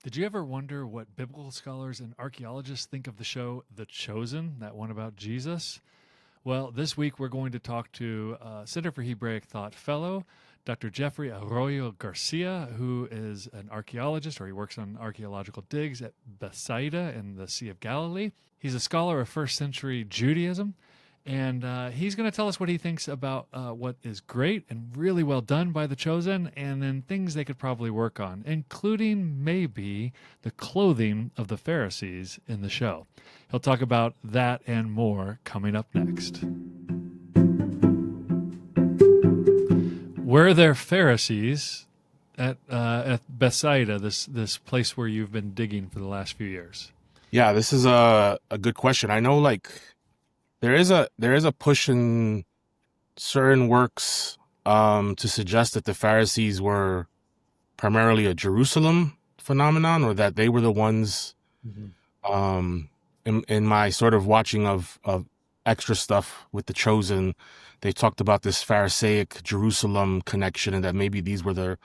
Did you ever wonder what biblical scholars and archaeologists think of the show The Chosen, that one about Jesus? Well, this week we're going to talk to Center for Hebraic Thought Fellow, Dr. Jeffrey Arroyo Garcia, who is an archaeologist, or he works on archaeological digs at Bethsaida in the Sea of Galilee. He's a scholar of first century Judaism, and he's going to tell us what he thinks about what is great and really well done by The Chosen, and then things they could probably work on, including maybe the clothing of the Pharisees in the show. He'll talk about that and more coming up next. Were there Pharisees at Bethsaida, this place where you've been digging for the last few years? Yeah, this is a good question. I know, there is a push in certain works to suggest that the Pharisees were primarily a Jerusalem phenomenon, or that they were the ones. In my sort of watching of extra stuff with The Chosen, they talked about this Pharisaic Jerusalem connection, and that maybe these were the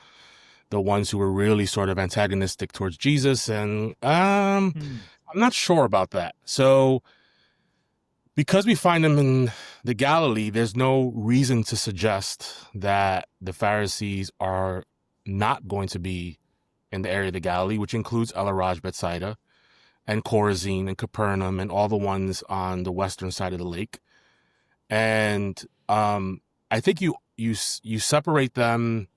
ones who were really sort of antagonistic towards Jesus. And I'm not sure about that. So because we find them in the Galilee, there's no reason to suggest that the Pharisees are not going to be in the area of the Galilee, which includes El-Araj, Bethsaida, and Chorazin and Capernaum, and all the ones on the western side of the lake. And I think you separate them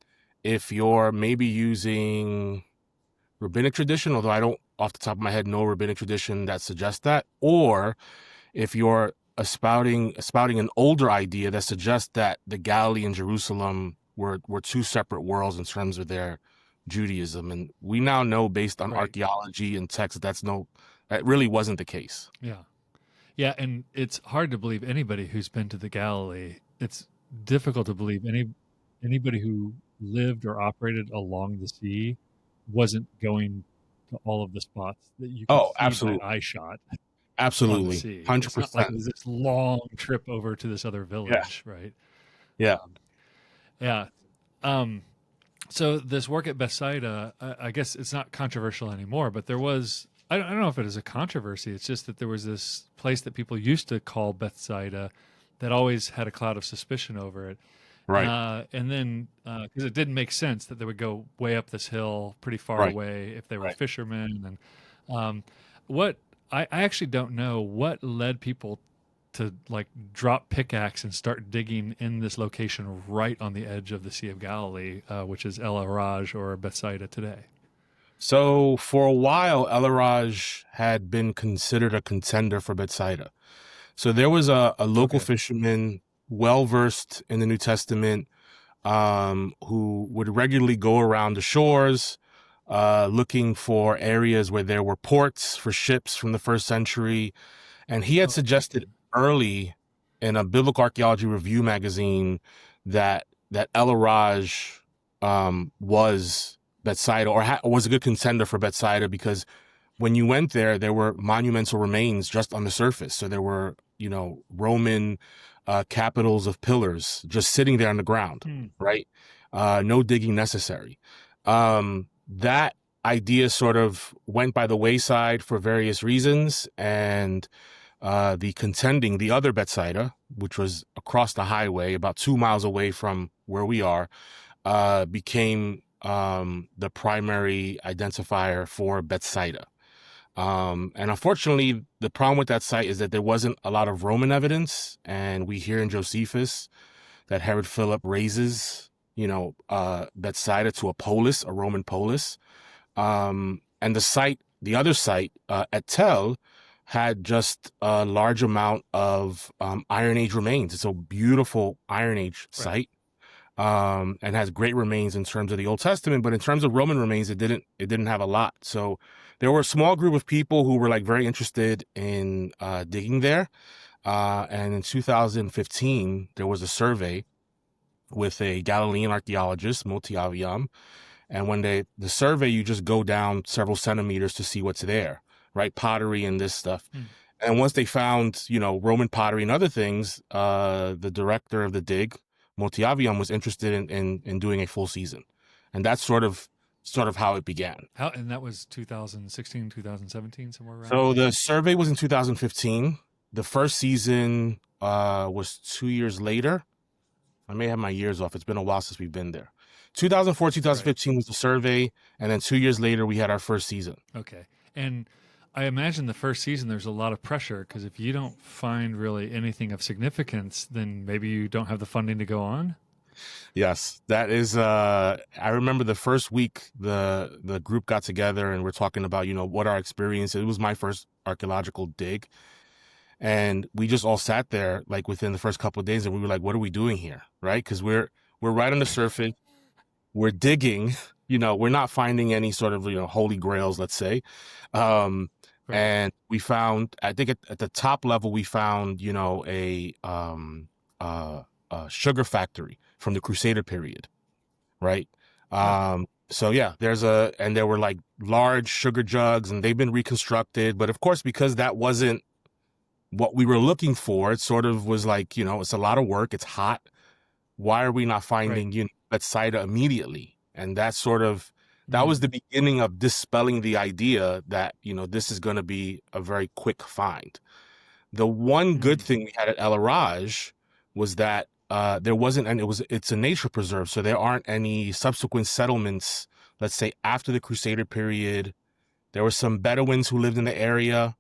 if you're maybe using rabbinic tradition, although I don't off the top of my head know rabbinic tradition that suggests that, or if you're spouting an older idea that suggests that the Galilee and Jerusalem were two separate worlds in terms of their Judaism. And we now know, based on archaeology and text, that really wasn't the case. Yeah, and it's hard to believe anybody who's been to the Galilee. It's difficult to believe anybody who lived or operated along the sea wasn't going to all of the spots that you can see absolutely. by eye shot. Absolutely, 100%. It's not like it was this long trip over to this other village, right? Yeah. So this work at Bethsaida, I guess it's not controversial anymore, but there was, I don't know if it is a controversy. It's just that there was this place that people used to call Bethsaida that always had a cloud of suspicion over it. Right. And then, because it didn't make sense that they would go way up this hill pretty far away if they were fishermen. And I actually don't know what led people to drop pickaxe and start digging in this location right on the edge of the Sea of Galilee, which is El-Araj or Bethsaida today. So for a while, El-Araj had been considered a contender for Bethsaida. So there was a local fisherman, well-versed in the New Testament, who would regularly go around the shores, looking for areas where there were ports for ships from the first century. And he had suggested early in a Biblical Archaeology Review magazine that El-Araj was Bethsaida, or was a good contender for Bethsaida, because when you went there, there were monumental remains just on the surface. So there were, Roman capitals of pillars just sitting there on the ground, right? No digging necessary. That idea sort of went by the wayside for various reasons, and the other Bethsaida, which was across the highway about 2 miles away from where we are, became the primary identifier for Bethsaida. And unfortunately, the problem with that site is that there wasn't a lot of Roman evidence, and we hear in Josephus that Herod Philip raises, Bethsaida to a Roman polis. And the other site, at Tel, had just a large amount of Iron Age remains. It's a beautiful Iron Age site, and has great remains in terms of the Old Testament, but in terms of Roman remains, it didn't have a lot. So there were a small group of people who were very interested in digging there. And in 2015, there was a survey with a Galilean archaeologist, Moti Aviam. And when the survey, you just go down several centimeters to see what's there, right? Pottery and this stuff. And once they found, Roman pottery and other things, the director of the dig, Moti Aviam, was interested in doing a full season. And that's sort of sort of how it began. And that was 2016, 2017, somewhere around So there? the survey was in 2015. The first season was 2 years later. I may have my years off. It's been a while since we've been there. 2004, 2015 was the survey, and then 2 years later we had our first season. Okay. And I imagine the first season there's a lot of pressure because if you don't find really anything of significance, then maybe you don't have the funding to go on. Yes, that is. I remember the first week the group got together and we're talking about what our experience. It was my first archaeological dig, and we just all sat there like within the first couple of days, and we were like, "What are we doing here?" Right? Because we're right on the surface. We're digging. We're not finding any sort of holy grails, let's say. Right. And we found, I think at the top level, we found a sugar factory from the Crusader period, right? So yeah, and there were like large sugar jugs, and they've been reconstructed. But of course, because that wasn't what we were looking for, it sort of was like, it's a lot of work. It's hot. Why are we not finding, Bethsaida immediately? And that was the beginning of dispelling the idea that, this is going to be a very quick find. The one good thing we had at El-Araj was that there wasn't, and it's a nature preserve, so there aren't any subsequent settlements, let's say after the Crusader period. There were some Bedouins who lived in the area,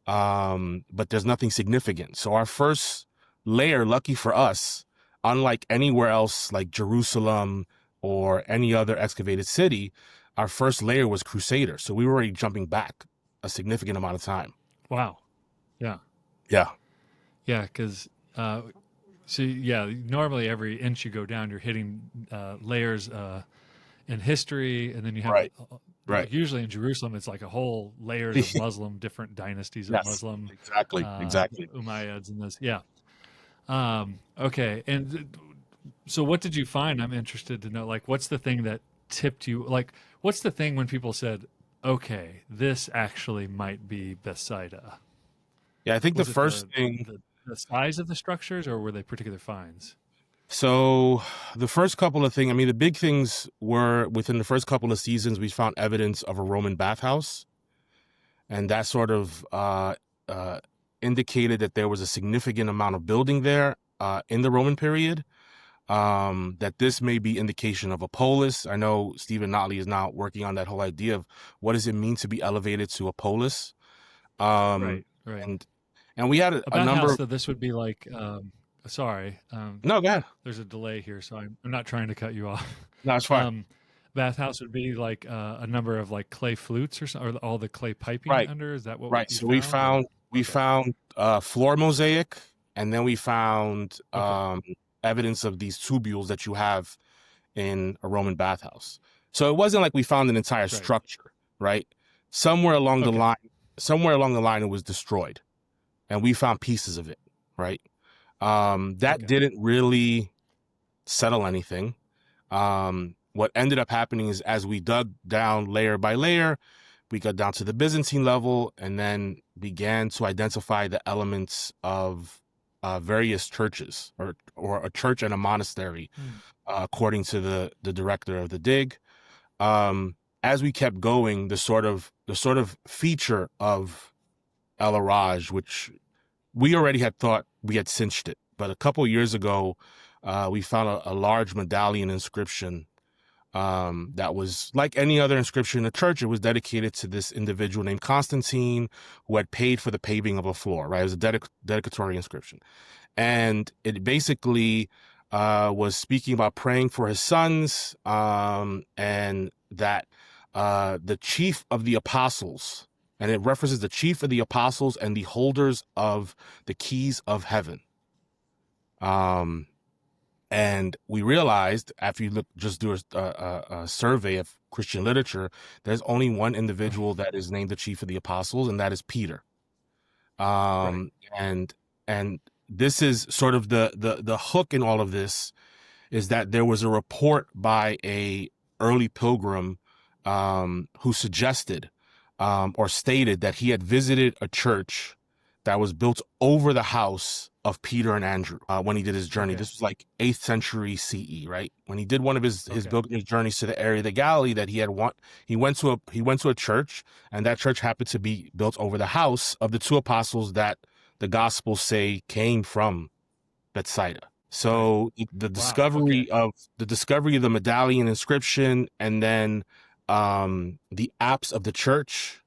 but there's nothing significant. So our first layer, lucky for us, unlike anywhere else like Jerusalem or any other excavated city, our first layer was Crusader. So we were already jumping back a significant amount of time. Wow. Yeah. Yeah. Yeah, because normally every inch you go down, you're hitting layers in history, and then you have right. Usually in Jerusalem, it's like a whole layers of Muslim, different dynasties of Muslim. Exactly. Umayyads and this. Yeah. Okay. And so what did you find? I'm interested to know, like, what's the thing that tipped you? Like, what's the thing when people said, okay, this actually might be Bethsaida? Yeah, I think the first thing... The size of the structures, or were they particular finds? So the first couple of things, the big things were within the first couple of seasons, we found evidence of a Roman bathhouse. And that sort of indicated that there was a significant amount of building there in the Roman period, that this may be indication of a polis. I know Stephen Notley is now working on that whole idea of what does it mean to be elevated to a polis. Right. And we had a number. So this would be like, sorry. No, go ahead. There's a delay here, so I'm not trying to cut you off. No, it's fine. Bathhouse would be like a number of like clay flutes or all the clay piping under. Is that what? Right. So we found floor mosaic, and then we found evidence of these tubules that you have in a Roman bathhouse. So it wasn't like we found an entire structure, right? Somewhere along the line, it was destroyed, and we found pieces of it, right? That didn't really settle anything. What ended up happening is as we dug down layer by layer, we got down to the Byzantine level and then began to identify the elements of various churches or a church and a monastery, according to the director of the dig. As we kept going, the sort of feature of El-Araj, which we already had thought we had cinched it, but a couple of years ago, we found a large medallion inscription that was like any other inscription in the church. It was dedicated to this individual named Constantine, who had paid for the paving of a floor, right? It was a dedicatory inscription. And it basically was speaking about praying for his sons, and that the chief of the apostles, and it references the chief of the apostles and the holders of the keys of heaven. And we realized after you do a survey of Christian literature, there's only one individual that is named the chief of the apostles, and that is Peter. And this is sort of the hook in all of this, is that there was a report by a early pilgrim who suggested or stated that he had visited a church that was built over the house of Peter and Andrew when he did his journey. Okay. This was like 8th century CE, right? When he did one of his Okay. pilgrimage journeys to the area of the Galilee, that he went to a church, and that church happened to be built over the house of the two apostles that the Gospels say came from Bethsaida. So the discovery of the medallion inscription, and then the apse of the church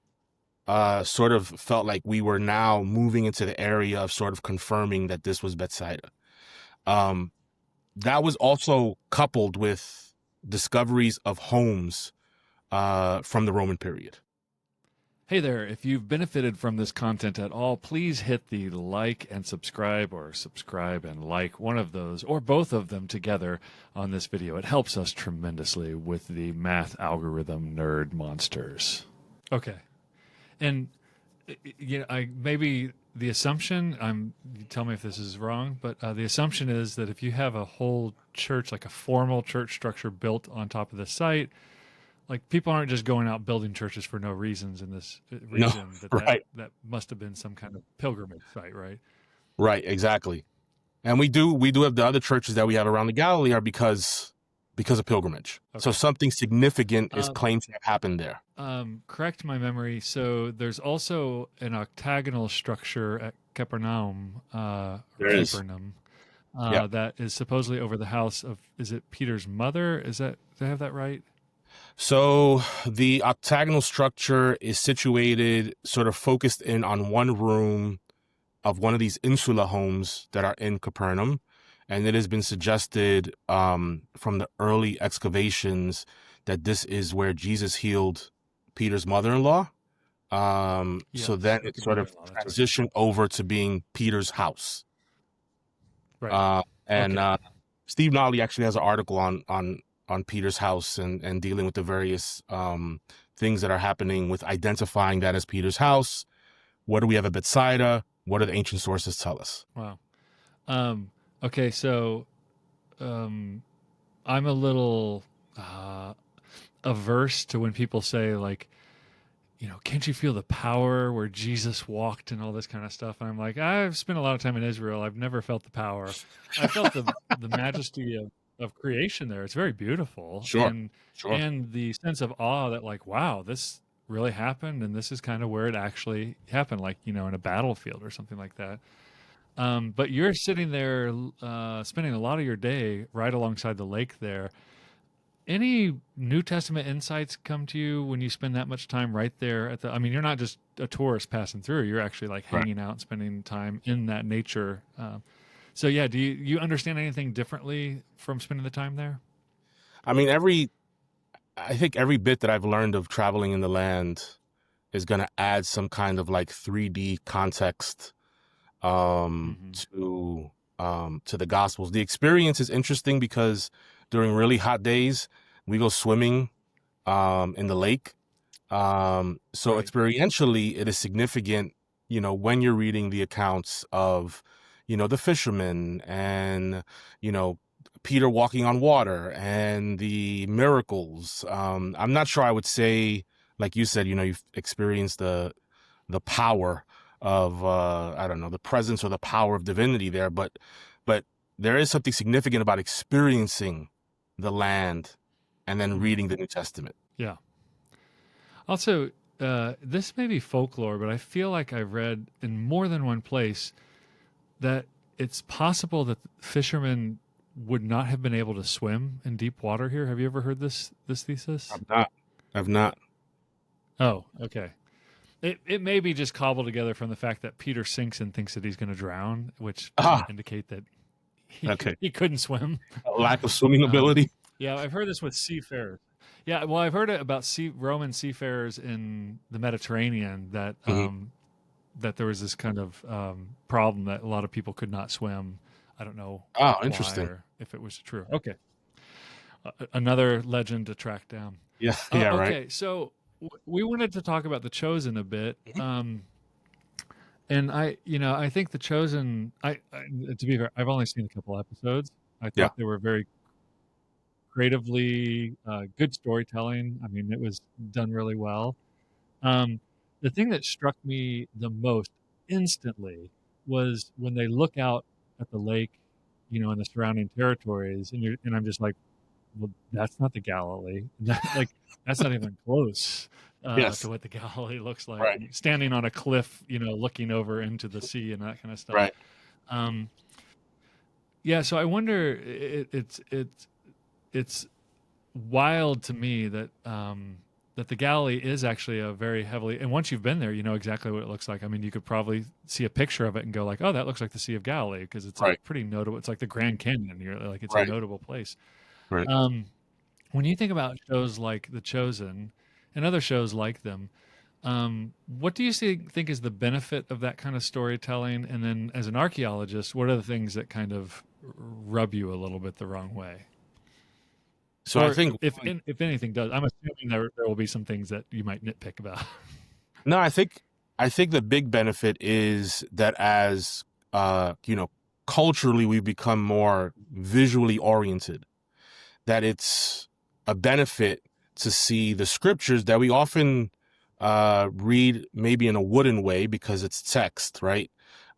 sort of felt like we were now moving into the area of sort of confirming that this was Bethsaida. That was also coupled with discoveries of homes from the Roman period. Hey there, if you've benefited from this content at all, please hit the like and subscribe, or subscribe and like, one of those or both of them together on this video. It helps us tremendously with the math algorithm nerd monsters. Okay. And maybe the assumption, you tell me if this is wrong, but the assumption is that if you have a whole church, like a formal church structure built on top of the site, like people aren't just going out building churches for no reasons in this region. That must have been some kind of pilgrimage site, right? Right, exactly. And we do have the other churches that we have around the Galilee are because of pilgrimage. Okay. So something significant is claimed to have happened there. Correct my memory. So there's also an octagonal structure at Capernaum, that is supposedly over the house of, is it Peter's mother? Did I have that right? So the octagonal structure is situated sort of focused in on one room of one of these insula homes that are in Capernaum. And it has been suggested from the early excavations that this is where Jesus healed Peter's mother-in-law. So then it sort of transitioned over to being Peter's house. Right. Steve Nolly actually has an article on Peter's house and dealing with the various things that are happening with identifying that as Peter's house. What do we have at Bethsaida? What do the ancient sources tell us? Wow. Okay, so I'm a little averse to when people say, like, can't you feel the power where Jesus walked and all this kind of stuff? And I'm like, I've spent a lot of time in Israel. I've never felt the power. I felt the majesty of creation there. It's very beautiful. Sure. And the sense of awe that, like, wow, this really happened, and this is kind of where it actually happened, like, in a battlefield or something like that. But you're sitting there spending a lot of your day right alongside the lake there. Any New Testament insights come to you when you spend that much time right there you're not just a tourist passing through. You're actually like hanging out, spending time in that nature. So yeah, do you understand anything differently from spending the time there? I mean, I think every bit that I've learned of traveling in the land is going to add some kind of like 3D context to the Gospels. The experience is interesting because during really hot days, we go swimming in the lake. So experientially, it is significant, when you're reading the accounts of, the fishermen and, Peter walking on water and the miracles. I'm not sure I would say, like you said, you've experienced the power of, I don't know, the presence or the power of divinity there, but there is something significant about experiencing the land and then reading the New Testament. Yeah. Also, this may be folklore, but I feel like I've read in more than one place that it's possible that fishermen would not have been able to swim in deep water here. Have you ever heard this thesis? I've not. Oh, okay. It may be just cobbled together from the fact that Peter sinks and thinks that he's going to drown, which would indicate that he couldn't swim. A lack of swimming ability. Yeah, I've heard this with seafarers. Yeah, well, I've heard it about Roman seafarers in the Mediterranean that that there was this kind of problem that a lot of people could not swim. I don't know. Oh, interesting. Or if it was true. Okay. Another legend to track down. Yeah. Okay, right. So we wanted to talk about The Chosen a bit. And I think The Chosen, to be fair, I've only seen a couple episodes. I thought they were very creatively good storytelling. I mean, it was done really well. The thing that struck me the most, instantly was when they look out at the lake, and the surrounding territories, and I'm just like, well, that's not the Galilee. Like, that's not even close Yes. to what the Galilee looks like. Right. And standing on a cliff, looking over into the sea and that kind of stuff. Right. Um, yeah, so I wonder. It's wild to me that the Galilee is actually a very heavily, and once you've been there, you know exactly what it looks like. I mean, you could probably see a picture of it and go like, "Oh, that looks like the Sea of Galilee," because it's a Right. pretty notable. It's like the Grand Canyon. You're like, it's a Right. notable place. Right. Um, when you think about shows like The Chosen and other shows like them, what do you think is the benefit of that kind of storytelling? And then, as an archaeologist, what are the things that kind of rub you a little bit the wrong way? So I Or think if anything does, I'm assuming there will be some things that you might nitpick about. no, I think the big benefit is that as culturally we've become more visually oriented, that it's a benefit to see the scriptures that we often read maybe in a wooden way because it's text, right?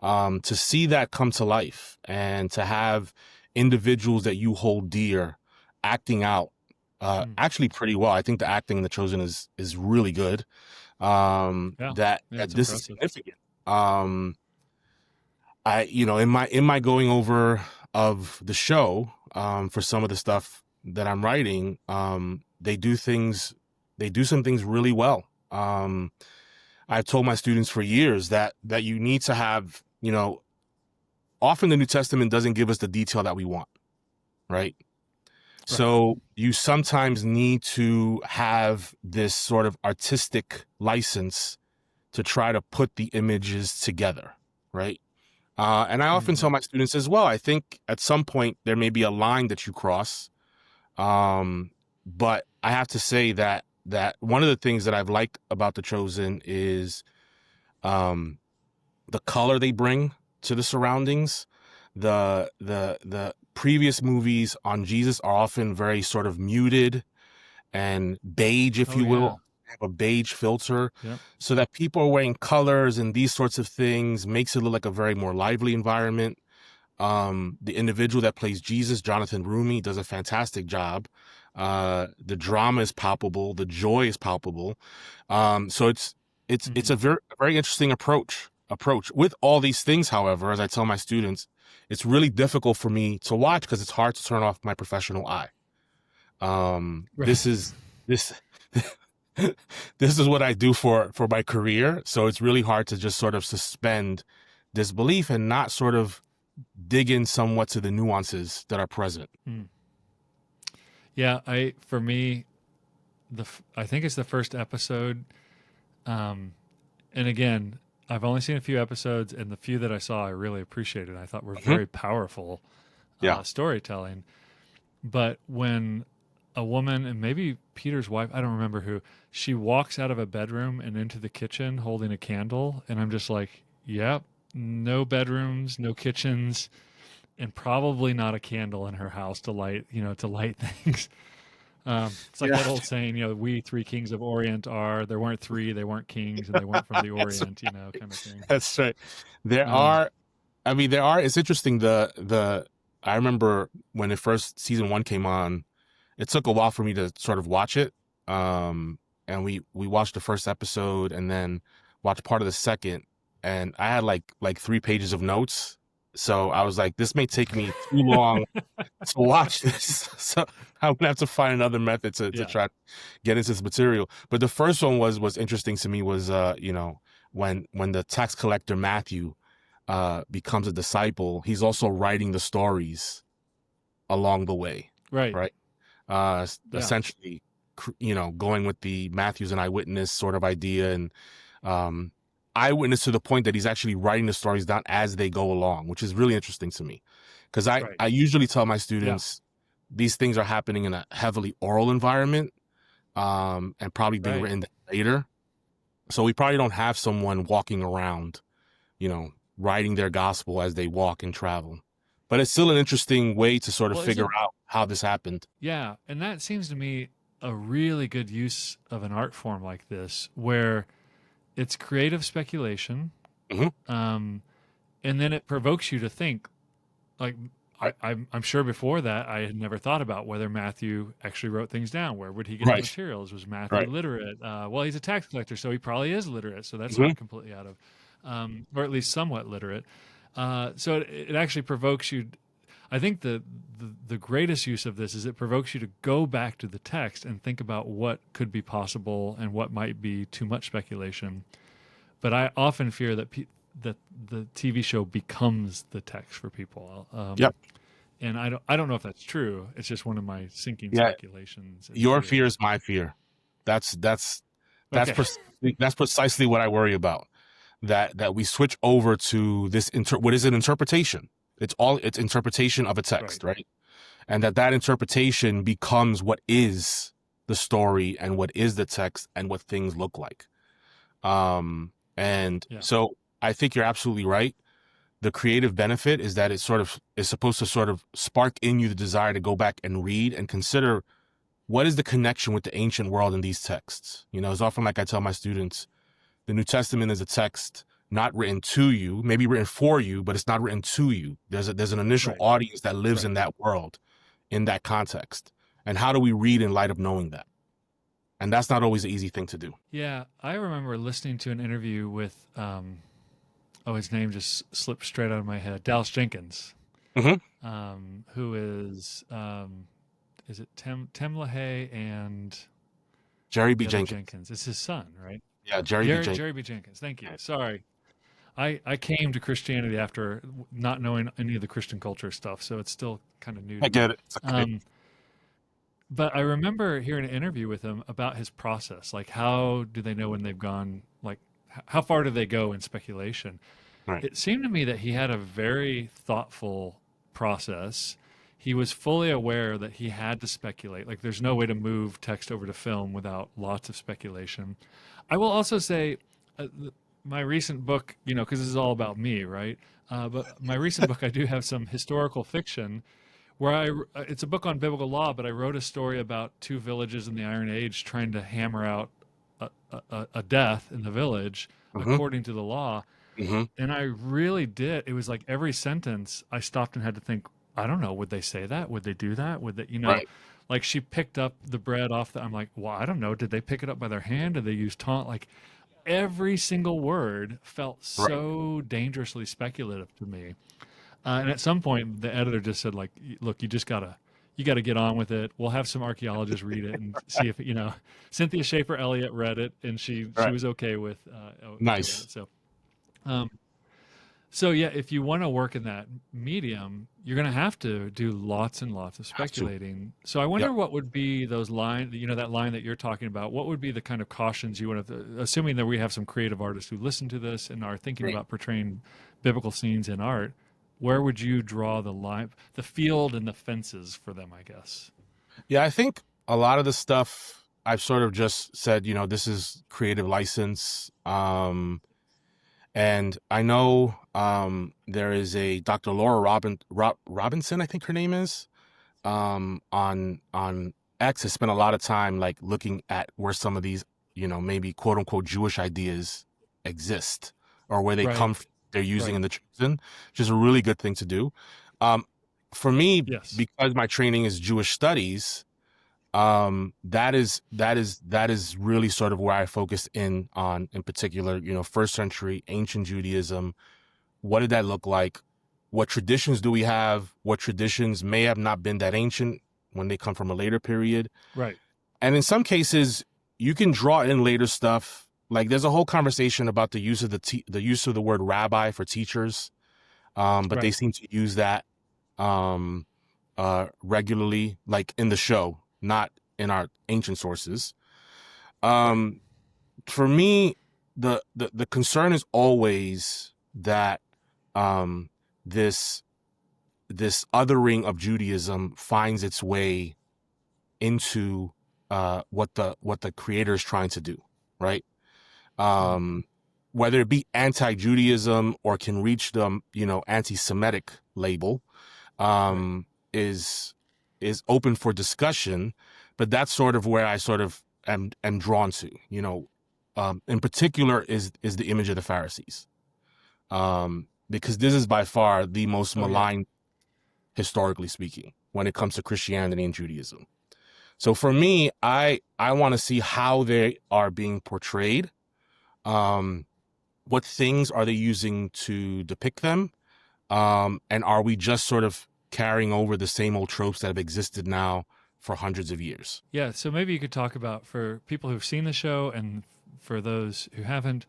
To see that come to life and to have individuals that you hold dear acting out actually pretty well. I think the acting in The Chosen is really good. Yeah, That it's this is impressive. significant. I in my going over of the show for some of the stuff that I'm writing, they do some things really well. I've told my students for years that you need to have, often the New Testament doesn't give us the detail that we want, right? Right. So you sometimes need to have this sort of artistic license to try to put the images together, right? And I often Hmm. tell my students as well, I think at some point there may be a line that you cross. But I have to say that one of the things that I've liked about The Chosen is the color they bring to the surroundings. The previous movies on Jesus are often very sort of muted and beige, if Oh you yeah. will, have a beige filter, Yep. so that people are wearing colors and these sorts of things makes it look like a very more lively environment. The individual that plays Jesus, Jonathan Rumi, does a fantastic job. The drama is palpable, the joy is palpable. So it's a Hmm. very interesting approach. With all these things, however, as I tell my students, it's really difficult for me to watch because it's hard to turn off my professional eye. Right. This this is what I do for my career, so it's really hard to just sort of suspend disbelief and not sort of dig in somewhat to the nuances that are present. Mm. Yeah. For me, I think it's the first episode. Um, and again, I've only seen a few episodes, and the few that I saw, I really appreciated. I thought were Mhm. very powerful Yeah. storytelling. But when a woman, and maybe Peter's wife, I don't remember who, she walks out of a bedroom and into the kitchen holding a candle, and I'm just like, yep, no bedrooms, no kitchens, and probably not a candle in her house to light, to light things. It's like Yeah. that old saying, we three kings of Orient are. There weren't three, they weren't kings, and they weren't from the that's, Orient, kind of thing. that's right. There Um, are, I mean, it's interesting. I remember when the first season one came on, it took a while for me to sort of watch it. And we watched the first episode and then watched part of the second. And I had like 3 pages of notes. So I was like, this may take me too long to watch this. So I'm gonna have to find another method to yeah. try to get into this material. But the first one was interesting to me was when the tax collector Matthew becomes a disciple, he's also writing the stories along the way, Right. right? Yeah. Essentially, going with the Matthew's an eyewitness sort of idea, and um, eyewitness to the point that he's actually writing the stories down as they go along, which is really interesting to me. Because Right. I usually tell my Yeah. students these things are happening in a heavily oral environment, and probably being Right. written later. So we probably don't have someone walking around, writing their gospel as they walk and travel. But it's still an interesting way to sort of Well, figure isn't out how this happened. Yeah, and that seems to me a really good use of an art form like this, where it's creative speculation, Mhm. And then it provokes you to think, like, Right. I'm sure before that I had never thought about whether Matthew actually wrote things down. Where would he get the Right. materials? Was Matthew Right. literate? Well, he's a tax collector, so he probably is literate. So that's Mhm. not completely out of, or at least somewhat literate. So it actually provokes you. I think the greatest use of this is it provokes you to go back to the text and think about what could be possible and what might be too much speculation. But I often fear that that the TV show becomes the text for people. Yep. And I don't know if that's true. It's just one of my sinking Yeah. speculations and Your fear fears. is my fear. That's Okay. that's precisely what I worry about. That we switch over to this what is an interpretation. It's interpretation of a text, right? And that interpretation becomes what is the story and what is the text and what things look like. And Yeah. so I think you're absolutely right. The creative benefit is that it sort of is supposed to sort of spark in you the desire to go back and read and consider what is the connection with the ancient world in these texts. It's often like I tell my students, the New Testament is a text not written to you, maybe written for you, but it's not written to you. There's an initial audience that lives in that world, in that context. And how do we read in light of knowing that? And that's not always an easy thing to do. Yeah, I remember listening to an interview with, his name just slipped straight out of my head, Dallas Jenkins, who is it Tim LaHaye and Jerry B. Jenkins. Jenkins? It's his son, right? Yeah, Jerry B. Jenkins. Thank you. Sorry. I came to Christianity after not knowing any of the Christian culture stuff, so it's still kind of new to me. I get it. It's okay. But I remember hearing an interview with him about his process. Like, how do they know when they've gone, like, how far do they go in speculation? Right. It seemed to me that he had a very thoughtful process. He was fully aware that he had to speculate. Like, there's no way to move text over to film without lots of speculation. I will also say, my recent book, because this is all about me, right? But my recent book, I do have some historical fiction where it's a book on biblical law, but I wrote a story about two villages in the Iron Age trying to hammer out a death in the village according to the law. And I really did. It was like every sentence I stopped and had to think, I don't know, would they say that? Would they do that? Would they, like she picked up the bread I'm like, well, I don't know. Did they pick it up by their hand? Did they use taunt? Like every single word felt so dangerously speculative to me. And at some point, the editor just said, like, look, you gotta get on with it. We'll have some archaeologists read it and see if Cynthia Schaefer Elliott read it and she was okay with nice. It. So yeah, if you want to work in that medium, you're going to have to do lots and lots of speculating. So I wonder what would be those lines, that line that you're talking about. What would be the kind of cautions you want to, assuming that we have some creative artists who listen to this and are thinking about portraying biblical scenes in art? Where would you draw the line, the field and the fences for them, I guess? Yeah, I think a lot of the stuff I've sort of just said, this is creative license. And I know there is a Dr. Laura Robinson, I think her name is, on X has spent a lot of time like looking at where some of these, maybe quote unquote Jewish ideas exist or where they come from. They're using in the Chosen, which is a really good thing to do. For me, because my training is Jewish studies, that is really sort of where I focus in particular, first century ancient Judaism. What did that look like? What traditions do we have? What traditions may have not been that ancient when they come from a later period? Right. And in some cases, you can draw in later stuff. Like there's a whole conversation about the use of the use of the word rabbi for teachers, but they seem to use that regularly, like in the show, not in our ancient sources. For me, the concern is always that this othering of Judaism finds its way into what the creator is trying to do, right? Whether it be anti-Judaism or can reach the anti-Semitic label, is open for discussion, but that's sort of where I sort of am drawn to. In particular, is the image of the Pharisees. because this is by far the most Oh, yeah. maligned, historically speaking, when it comes to Christianity and Judaism. So for me, I want to see how they are being portrayed. What things are they using to depict them? And are we just sort of carrying over the same old tropes that have existed now for hundreds of years? Yeah, so maybe you could talk about, for people who've seen the show and for those who haven't,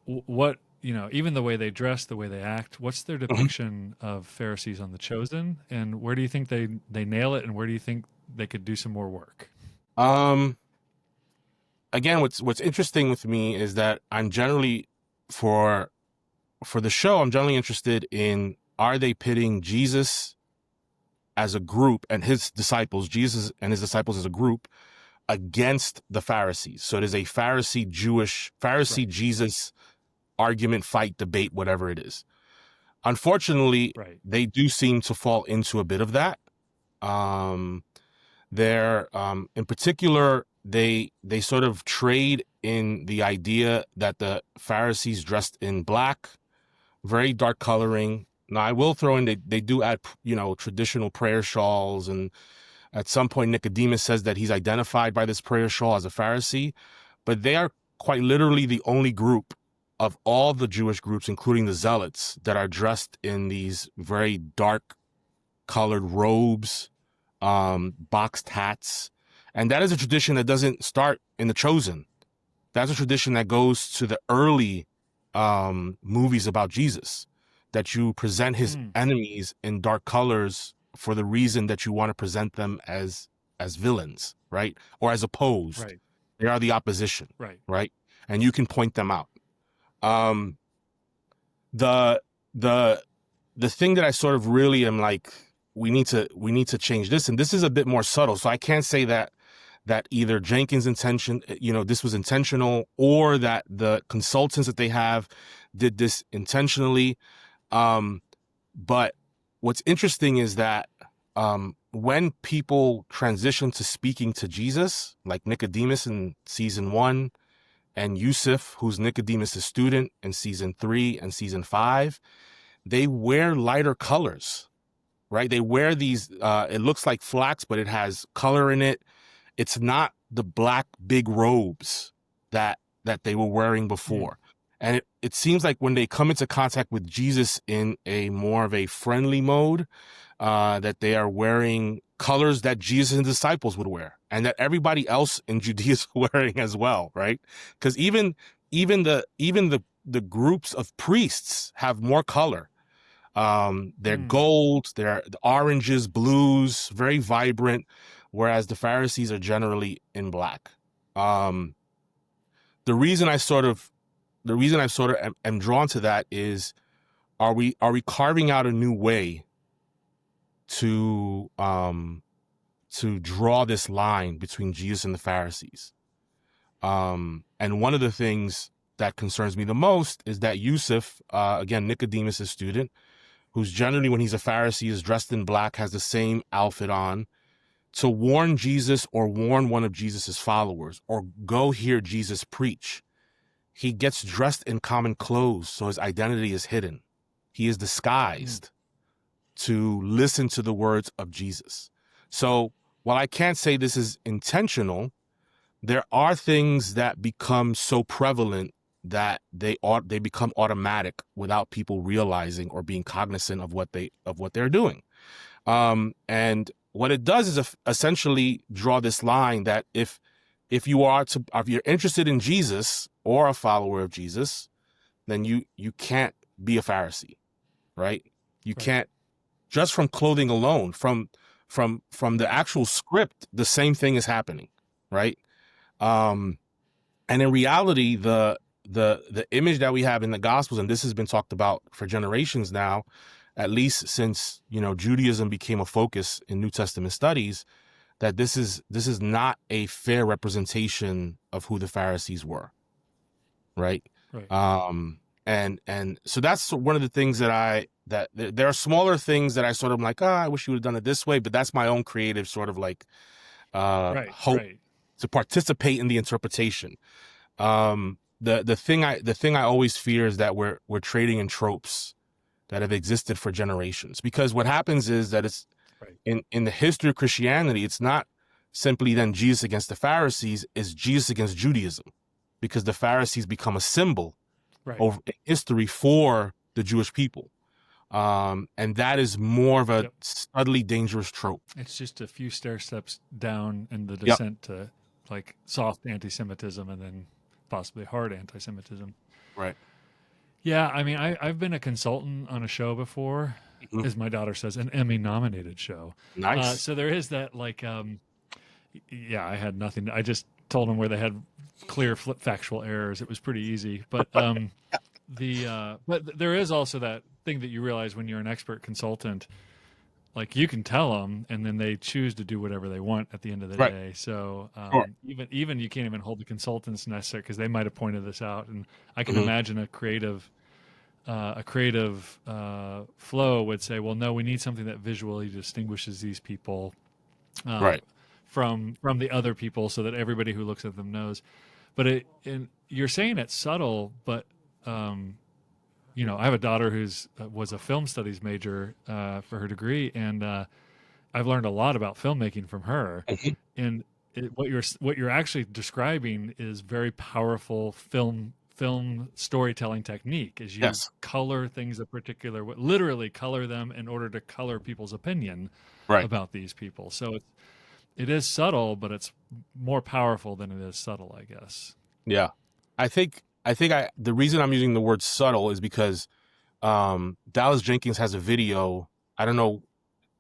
what, even the way they dress, the way they act, what's their depiction of Pharisees on The Chosen, and where do you think they nail it, and where do you think they could do some more work? Again, what's interesting with me is that I'm generally, for the show, I'm generally interested in, are they pitting Jesus as a group and his disciples, Jesus and his disciples as a group, against the Pharisees? So it is a Pharisee Jesus argument, fight, debate, whatever it is. Unfortunately, they do seem to fall into a bit of that. They're in particular, they sort of trade in the idea that the Pharisees dressed in black, very dark coloring. Now, I will throw in, they do add, traditional prayer shawls. And at some point, Nicodemus says that he's identified by this prayer shawl as a Pharisee. But they are quite literally the only group of all the Jewish groups, including the Zealots, that are dressed in these very dark colored robes, boxed hats. And that is a tradition that doesn't start in The Chosen. That's a tradition that goes to the early movies about Jesus, that you present his enemies in dark colors for the reason that you want to present them as villains, right? Or as opposed. Right. They are the opposition, right? And you can point them out. The thing that I sort of really am like, we need to change this, and this is a bit more subtle. So I can't say that either Jenkins' intention, this was intentional, or that the consultants that they have did this intentionally. But what's interesting is that when people transition to speaking to Jesus, like Nicodemus in season 1, and Yusuf, who's Nicodemus' student in season 3 and season 5, they wear lighter colors, right? They wear these, it looks like flax, but it has color in it. It's not the black big robes that they were wearing before. And it seems like when they come into contact with Jesus in a more of a friendly mode, that they are wearing colors that Jesus and disciples would wear, and that everybody else in Judea is wearing as well, right? Because even the groups of priests have more color. They're gold, they're oranges, blues, very vibrant, whereas the Pharisees are generally in black. The reason I sort of am drawn to that is, are we carving out a new way to draw this line between Jesus and the Pharisees? And one of the things that concerns me the most is that Yusuf, again, Nicodemus' student, who's generally, when he's a Pharisee, is dressed in black, has the same outfit on, to warn Jesus or warn one of Jesus's followers or go hear Jesus preach. He gets dressed in common clothes, so his identity is hidden. He is disguised to listen to the words of Jesus. So while I can't say this is intentional, there are things that become so prevalent that they become automatic without people realizing or being cognizant of what they're doing. And what it does is essentially draw this line that if you're interested in Jesus or a follower of Jesus, then you can't be a Pharisee, right? You can't, just from clothing alone, from the actual script, the same thing is happening, right? And in reality, the image that we have in the Gospels, and this has been talked about for generations now, at least since Judaism became a focus in New Testament studies, that this is not a fair representation of who the Pharisees were, right? And so that's one of the things that there are smaller things that I sort of like, I wish you would have done it this way, but that's my own creative sort of hope to participate in the interpretation. The the thing I always fear is that we're trading in tropes that have existed for generations. Because what happens is that it's Right. in the history of Christianity, it's not simply then Jesus against the Pharisees, it's Jesus against Judaism, because the Pharisees become a symbol Right. over history for the Jewish people. And that is more of a Yep. subtly dangerous trope. It's just a few stair steps down in the Yep. descent to like soft anti-Semitism and then possibly hard anti-Semitism. Right. Yeah, I mean, I've been a consultant on a show before, Mhm. as my daughter says, an Emmy-nominated show. Nice. So there is that, like, yeah, I had nothing. I just told them where they had clear factual errors. It was pretty easy, but but there is also that thing that you realize when you're an expert consultant, like you can tell them, and then they choose to do whatever they want at the end of the Right. day. So Sure. even you can't even hold the consultants necessary because they might have pointed this out. And I can Mhm. imagine a creative flow would say, well, no, we need something that visually distinguishes these people Right. from the other people, so that everybody who looks at them knows. But you're saying it's subtle, but you know, I have a daughter who's was a film studies major for her degree, and I've learned a lot about filmmaking from her. Mhm. And what you're actually describing is very powerful film storytelling technique. Is you Yes. color things a particular way, literally color them in order to color people's opinion Right. about these people. So it is subtle, but it's more powerful than it is subtle, I guess. Yeah. I think the reason I'm using the word subtle is because Dallas Jenkins has a video, I don't know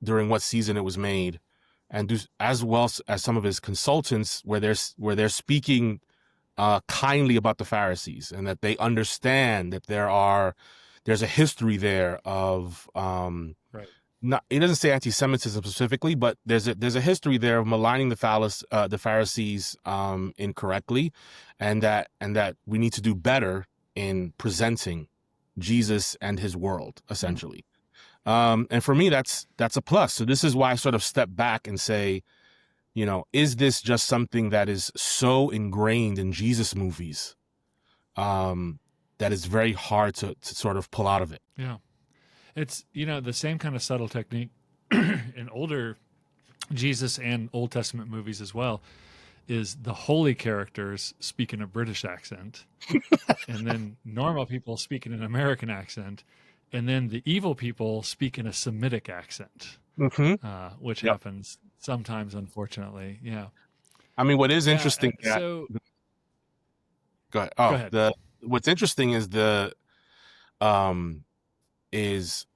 during what season it was made, and as well as some of his consultants, where they're speaking kindly about the Pharisees, and that they understand that there's a history there of Right. not, it doesn't say anti-Semitism specifically, but there's a history there of maligning the Pharisees incorrectly, and that we need to do better in presenting Jesus and his world, essentially. And for me, that's a plus. So this is why I sort of step back and say, you know, is this just something that is so ingrained in Jesus movies that it's very hard to sort of pull out of it? Yeah. It's, you know, the same kind of subtle technique in older Jesus and Old Testament movies as well, is the holy characters speak in a British accent, and then normal people speak in an American accent, and then the evil people speak in a Semitic accent, which Yep. happens sometimes, unfortunately. Yeah. I mean, what is interesting So go ahead. go ahead. What's interesting is is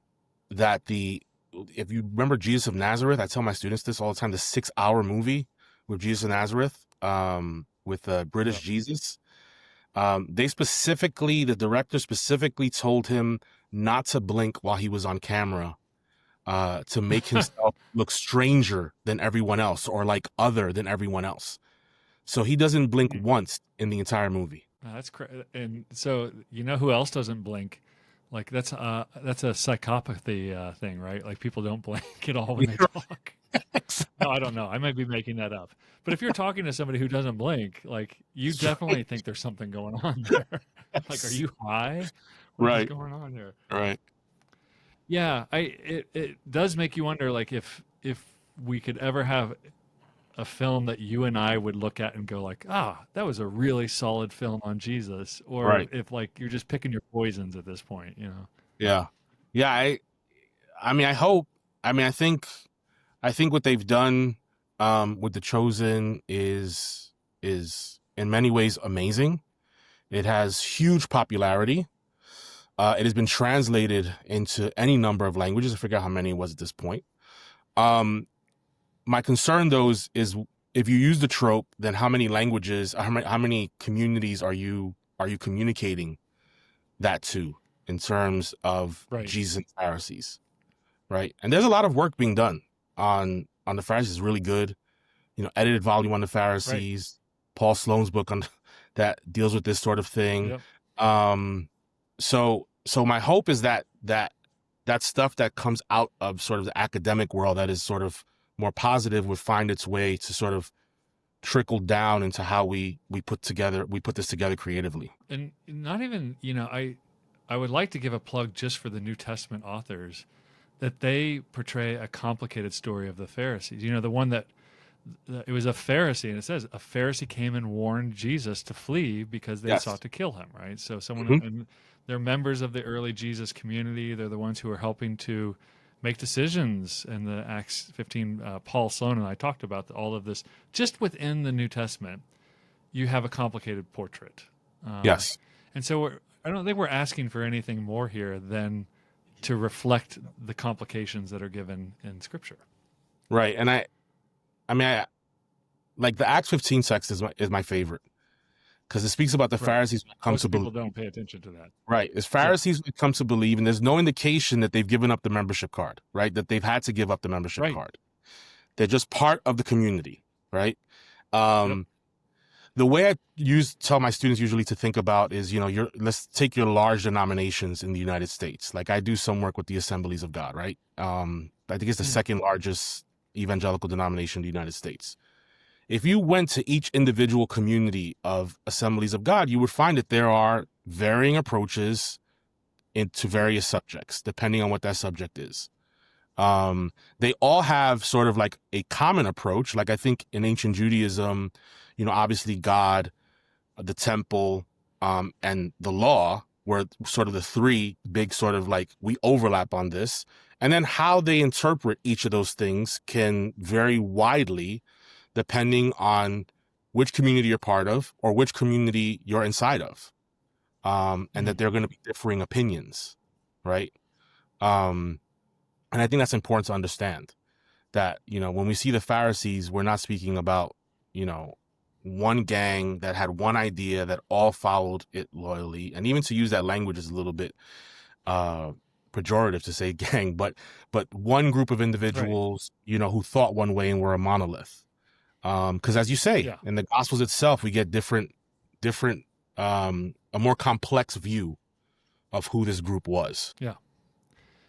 that if you remember Jesus of Nazareth, I tell my students this all the time, the 6-hour movie with Jesus of Nazareth, with British Yep. Jesus. The director specifically told him not to blink while he was on camera, to make himself look stranger than everyone else, or like other than everyone else. So he doesn't blink once in the entire movie. That's and so you know who else doesn't blink? Like that's a psychopathy thing, right? Like people don't blink at all when they talk. No, I don't know. I might be making that up. But if you're talking to somebody who doesn't blink, like you definitely think there's something going on there. Like, are you high? What is going on here? Right. Yeah, it does make you wonder, like if we could ever have a film that you and I would look at and go like, that was a really solid film on Jesus, or Right. if like you're just picking your poisons at this point, you know? Yeah. Yeah. I mean, I think what they've done with The Chosen is in many ways amazing. It has huge popularity. It has been translated into any number of languages. I forget how many it was at this point. My concern, though, is if you use the trope, then how many languages, how many communities are you communicating that to in terms of Right. Jesus and Pharisees, right? And there's a lot of work being done on the Pharisees. It's really good, you know, edited volume on the Pharisees, right. Paul Sloan's book on that deals with this sort of thing. Yep. So my hope is that stuff that comes out of sort of the academic world that is sort of more positive would find its way to sort of trickled down into how we put this together creatively. And not even, I would like to give a plug just for the New Testament authors that they portray a complicated story of the Pharisees. The one that it was a Pharisee, and it says a Pharisee came and warned Jesus to flee because they Yes. sought to kill him, right? So someone, Mhm. and they're members of the early Jesus community. They're the ones who are helping to make decisions in the Acts 15. Paul Sloan and I talked about all of this. Just within the New Testament, you have a complicated portrait. Yes. And so I don't think we're asking for anything more here than to reflect the complications that are given in Scripture. Right. And I like the Acts 15 text is my favorite because it speaks about the Right. Pharisees when it comes Most to people believe. don't pay attention to that. Right. It's Pharisees when it comes to believe, and there's no indication that they've given up the membership card, right? That they've had to give up the membership Right. card. They're just part of the community, right? Yep. The way I tell my students usually to think about is, let's take your large denominations in the United States. Like I do some work with the Assemblies of God, right? I think it's the second largest evangelical denomination in the United States. If you went to each individual community of Assemblies of God, you would find that there are varying approaches into various subjects, depending on what that subject is. They all have sort of like a common approach. Like I think in ancient Judaism, obviously God, the temple, and the law were sort of the three big sort of like we overlap on this. And then how they interpret each of those things can vary widely depending on which community you're part of or which community you're inside of. And that they're going to be differing opinions, right? And I think that's important to understand that, when we see the Pharisees, we're not speaking about, one gang that had one idea that all followed it loyally. And even to use that language is a little bit pejorative to say gang, but one group of individuals, who thought one way and were a monolith. Because as you say, in the Gospels itself, we get different, a more complex view of who this group was. Yeah.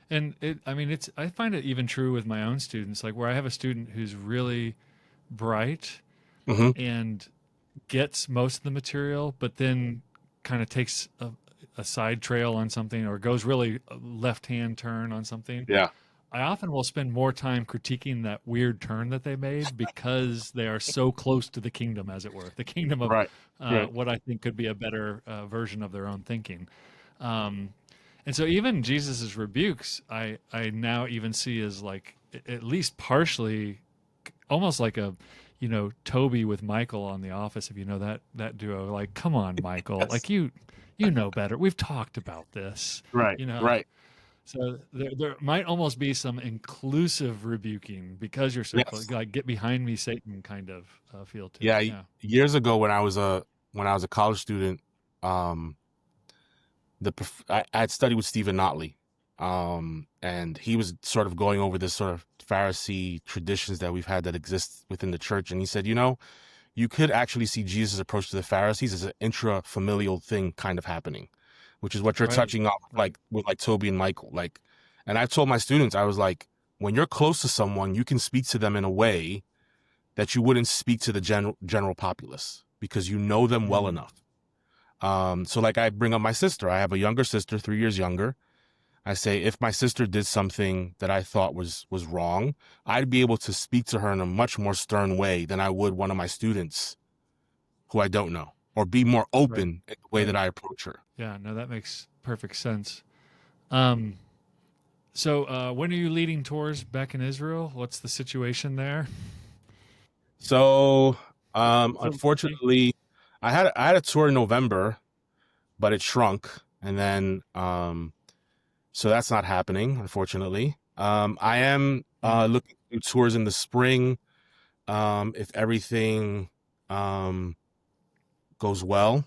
And I find it even true with my own students, like where I have a student who's really bright and gets most of the material, but then kind of takes a side trail on something or goes really left-hand turn on something. Yeah. I often will spend more time critiquing that weird turn that they made because they are so close to the kingdom, as it were, the kingdom of what I think could be a better version of their own thinking. And so even Jesus's rebukes, I now even see as like at least partially, almost like a, Toby with Michael on The Office. If you know that duo, like, come on, Michael, like you know better. We've talked about this, right? Right. So there might almost be some inclusive rebuking because you're so close, like get behind me, Satan kind of feel to it. Yeah. Years ago, when I was a college student, I had studied with Stephen Notley, and he was sort of going over this sort of Pharisee traditions that we've had that exist within the church. And he said, you could actually see Jesus' approach to the Pharisees as an intra-familial thing kind of happening, which is what you're touching on, like with like Toby and Michael. Like, and I told my students, I was like, when you're close to someone, you can speak to them in a way that you wouldn't speak to the general populace because you know them well enough. So like I bring up my sister. I have a younger sister, 3 years younger. I say, if my sister did something that I thought was wrong, I'd be able to speak to her in a much more stern way than I would one of my students who I don't know, or be more open in the way that I approach her. Yeah, no, that makes perfect sense. So when are you leading tours back in Israel? What's the situation there? So, unfortunately, I had a tour in November, but it shrunk, and then so that's not happening, unfortunately. I am looking to do tours in the spring, if everything goes well.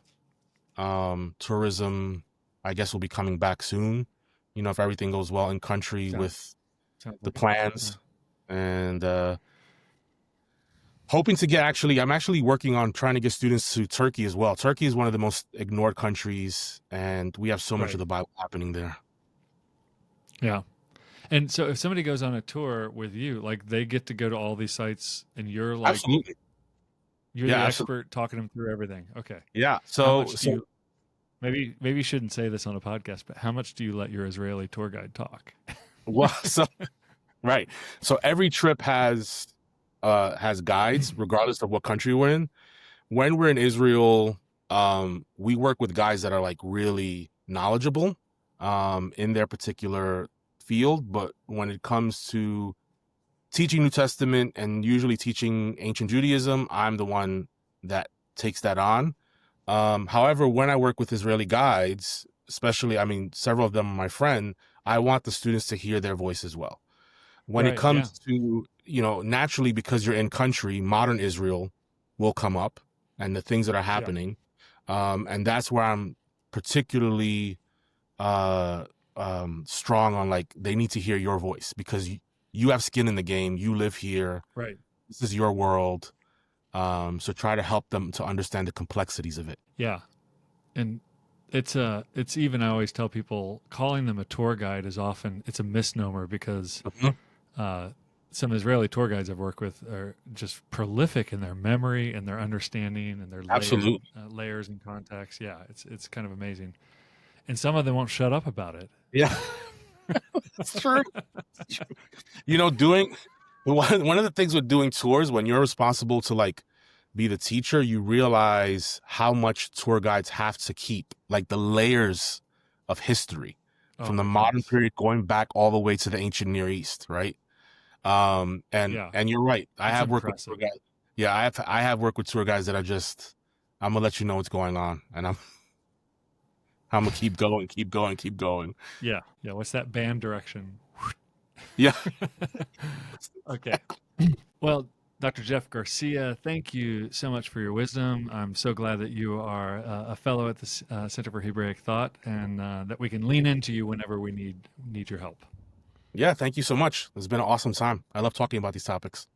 Tourism, I guess, will be coming back soon. If everything goes well in country with the plans, and hoping to get I'm actually working on trying to get students to Turkey as well. Turkey is one of the most ignored countries, and we have so much of the Bible happening there. Yeah. And so if somebody goes on a tour with you, like they get to go to all these sites and you're like, absolutely. You're Yeah, the absolutely. expert talking them through everything. Okay. Yeah. How So, much do so you, maybe you shouldn't say this on a podcast, but how much do you let your Israeli tour guide talk? well, so right. So every trip has guides, regardless of what country we're in. When we're in Israel, we work with guys that are like really knowledgeable in their particular field. But when it comes to teaching New Testament and usually teaching ancient Judaism, I'm the one that takes that on. However, when I work with Israeli guides, especially, I mean, several of them are my friend, I want the students to hear their voice as well. When it Right. Yeah. comes to, naturally, because you're in country, modern Israel will come up and the things that are Yeah. happening. And that's where I'm particularly uh, strong on, like, they need to hear your voice because you have skin in the game. You live here. Right. This is your world. So try to help them to understand the complexities of it. Yeah. And it's even, I always tell people, calling them a tour guide is often, it's a misnomer because Mhm. uh, some Israeli tour guides I've worked with are just prolific in their memory and their understanding and their Absolutely. layers and context. Yeah, it's kind of amazing, and some of them won't shut up about it. Yeah, it's true. Doing one of the things with doing tours, when you're responsible to like be the teacher, you realize how much tour guides have to keep, like the layers of history Oh from the my modern goodness. period going back all the way to the ancient Near East, right? And Yeah, and you're right. I it's have worked with tour impressive. guides. Yeah, I have worked with tour guides that are just, I'm gonna let you know what's going on, and I'm gonna keep going, keep going, keep going. Yeah, yeah. What's that band direction? Yeah. Okay. Well, Dr. Jeff Garcia, thank you so much for your wisdom. I'm so glad that you are a fellow at the Center for Hebraic Thought, and that we can lean into you whenever we need your help. Yeah, thank you so much. It's been an awesome time. I love talking about these topics.